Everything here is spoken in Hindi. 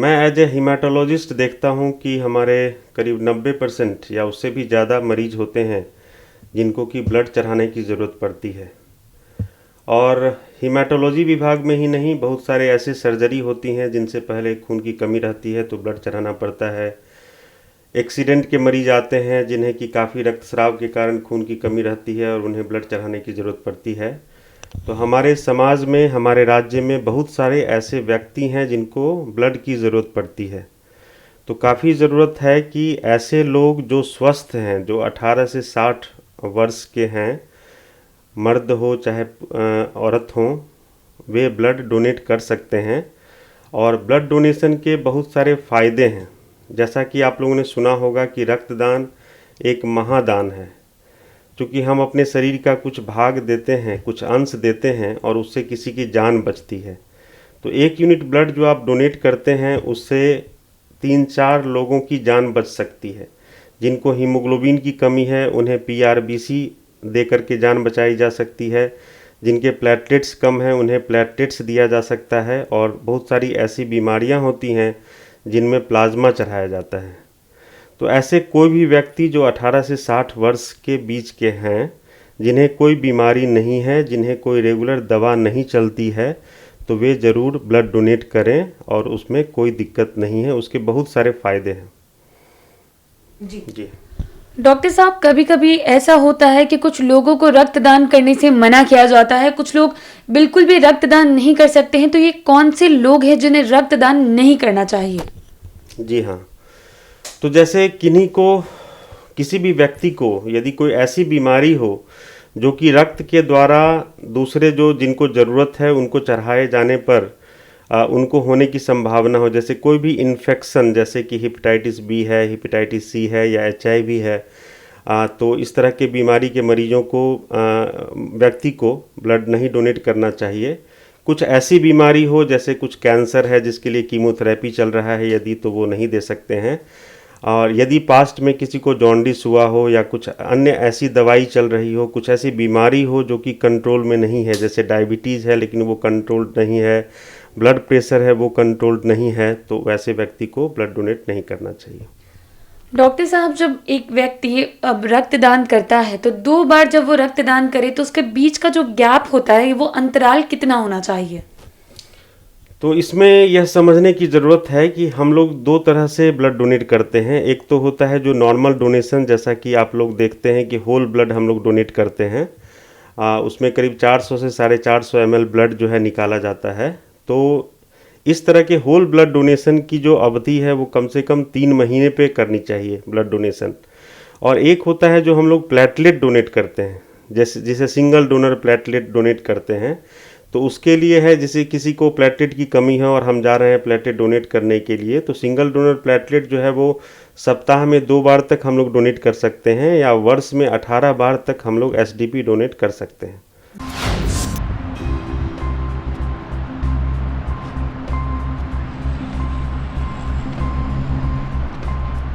मैं एज ए हीमाटोलॉजिस्ट देखता हूँ कि हमारे करीब 90% या उससे भी ज़्यादा मरीज होते हैं जिनको कि ब्लड चढ़ाने की ज़रूरत पड़ती है। और हीमाटोलॉजी विभाग में ही नहीं, बहुत सारे ऐसे सर्जरी होती हैं जिनसे पहले खून की कमी रहती है तो ब्लड चढ़ाना पड़ता है। एक्सीडेंट के मरीज आते हैं जिन्हें कि काफ़ी रक्तस्राव के कारण खून की कमी रहती है और उन्हें ब्लड चढ़ाने की ज़रूरत पड़ती है। तो हमारे समाज में, हमारे राज्य में बहुत सारे ऐसे व्यक्ति हैं जिनको ब्लड की ज़रूरत पड़ती है। तो काफ़ी ज़रूरत है कि ऐसे लोग जो स्वस्थ हैं, जो 18 से 60 वर्ष के हैं, मर्द हो चाहे औरत हो, वे ब्लड डोनेट कर सकते हैं। और ब्लड डोनेशन के बहुत सारे फ़ायदे हैं। जैसा कि आप लोगों ने सुना होगा कि रक्तदान एक महादान है। क्योंकि हम अपने शरीर का कुछ भाग देते हैं, कुछ अंश देते हैं और उससे किसी की जान बचती है। तो 1 यूनिट ब्लड जो आप डोनेट करते हैं उससे 3-4 लोगों की जान बच सकती है। जिनको हीमोग्लोबिन की कमी है उन्हें पीआरबीसी दे करके जान बचाई जा सकती है। जिनके प्लेटलेट्स कम हैं उन्हें प्लेटलेट्स दिया जा सकता है। और बहुत सारी ऐसी बीमारियां होती हैं जिनमें प्लाज्मा चढ़ाया जाता है। तो ऐसे कोई भी व्यक्ति जो 18 से 60 वर्ष के बीच के हैं, जिन्हें कोई बीमारी नहीं है, जिन्हें कोई रेगुलर दवा नहीं चलती है, तो वे ज़रूर ब्लड डोनेट करें और उसमें कोई दिक्कत नहीं है। उसके बहुत सारे फ़ायदे हैं। जी। डॉक्टर साहब, कभी कभी ऐसा होता है कि कुछ लोगों को रक्तदान करने से मना किया जाता है, कुछ लोग बिल्कुल भी रक्तदान नहीं कर सकते हैं। तो ये कौन से लोग हैं जिन्हें रक्तदान नहीं करना चाहिए? जी हाँ, तो जैसे किन्हीं को, किसी भी व्यक्ति को यदि कोई ऐसी बीमारी हो जो कि रक्त के द्वारा दूसरे जो जिनको ज़रूरत है उनको चढ़ाए जाने पर उनको होने की संभावना हो, जैसे कोई भी इन्फेक्शन, जैसे कि हेपेटाइटिस बी है, हेपेटाइटिस सी है या HIV है, तो इस तरह के बीमारी के मरीजों को, व्यक्ति को ब्लड नहीं डोनेट करना चाहिए। कुछ ऐसी बीमारी हो जैसे कुछ कैंसर है जिसके लिए कीमोथेरेपी चल रहा है यदि, तो वो नहीं दे सकते हैं। और यदि पास्ट में किसी को जॉन्डिस हुआ हो या कुछ अन्य ऐसी दवाई चल रही हो, कुछ ऐसी बीमारी हो जो कि कंट्रोल में नहीं है, जैसे डायबिटीज़ है लेकिन वो कंट्रोल्ड नहीं है, ब्लड प्रेशर है वो कंट्रोल्ड नहीं है, तो वैसे व्यक्ति को ब्लड डोनेट नहीं करना चाहिए। डॉक्टर साहब, जब एक व्यक्ति अब रक्तदान करता है तो 2 बार जब वो रक्तदान करे तो उसके बीच का जो गैप होता है, वो अंतराल कितना होना चाहिए? तो इसमें यह समझने की ज़रूरत है कि हम लोग 2 तरह से ब्लड डोनेट करते हैं। एक तो होता है जो नॉर्मल डोनेशन, जैसा कि आप लोग देखते हैं कि होल ब्लड हम लोग डोनेट करते हैं। उसमें करीब 400 से 450 ml ब्लड जो है निकाला जाता है। तो इस तरह के होल ब्लड डोनेशन की जो अवधि है वो कम से कम 3 महीने पे करनी चाहिए ब्लड डोनेशन। और एक होता है जो हम लोग प्लेटलेट डोनेट करते हैं, जिसे सिंगल डोनर प्लेटलेट डोनेट करते हैं। तो उसके लिए है, जैसे किसी को प्लेटलेट की कमी है और हम जा रहे हैं प्लेटलेट डोनेट करने के लिए, तो सिंगल डोनर प्लेटलेट जो है वो सप्ताह में 2 बार तक हम लोग डोनेट कर सकते हैं या वर्ष में 18 बार तक हम लोग SDP डोनेट कर सकते हैं।